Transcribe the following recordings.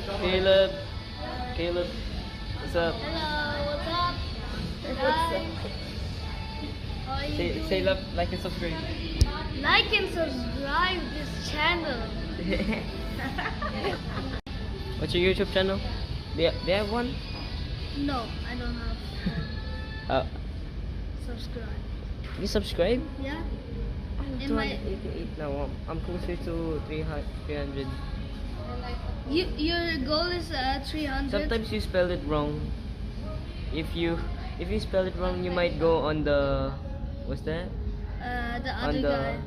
Caleb. Caleb. What's up? Hello, what's up? Guys. How are you doing? Say love, like and subscribe. Like and subscribe this channel. What's your YouTube channel? Do you have one? No, I don't have. Subscribe. You subscribe? Yeah. I'm 288 now. I'm closer to 300. Your goal is 300. Sometimes you spell it wrong. If you spell it wrong, you might go on the what's that? The On other the guy.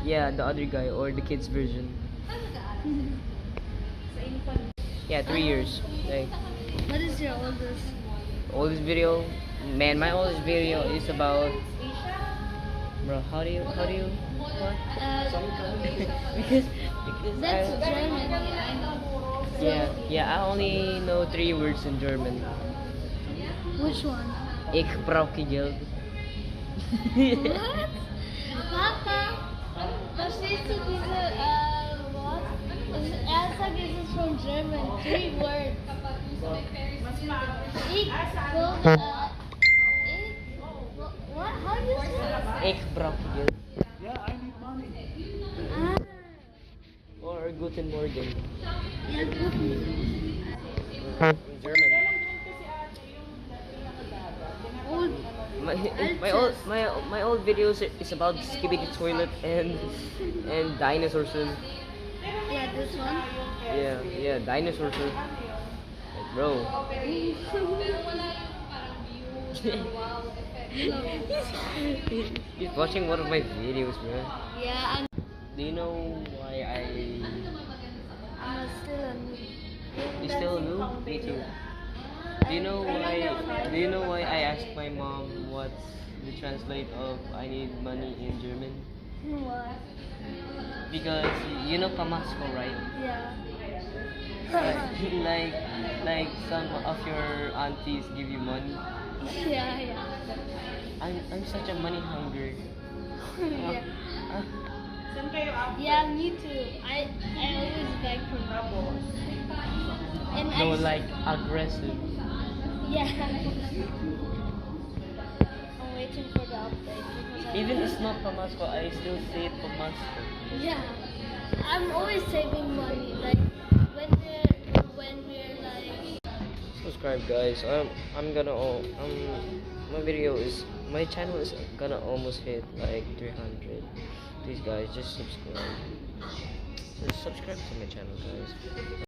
yeah, the other guy or the kids version. Yeah, 3 years. Like What is your oldest? oldest video, man. My oldest video is about. Bro, how do you what? because That's I, German. I know. yeah, I only know 3 words in German. Which one? Ich brauche Geld. What? Papa, verstehst du diese Wort? Er sagt, es ist from German. 3 words. Ich what? How do you say it? Ich brauche Geld. Ah, Or Guten Morgen. ja, gut. In German. Old. My old videos is about skipping the toilet and dinosaurs. Yeah, this one. Yeah, dinosaurs. Like, bro. He's watching one of my videos, man. Yeah, Do you know why I'm still a noob. you still new? Me too. Do you know why I asked my mom what's the translate of I need money in German? What? Because you know pamasko, right? Yeah. Like some of your aunties give you money. Yeah. I'm such a money hungry. Yeah. Yeah, me too. I always beg for money. And No, like aggressive. yeah. I'm waiting for the update because Even it's not pamasko, I still say it pamasko. yeah. I'm always saving money. Like when we're like Subscribe, guys. I'm gonna my channel is gonna almost hit like 300. Please, guys, just subscribe. Just subscribe to my channel, guys.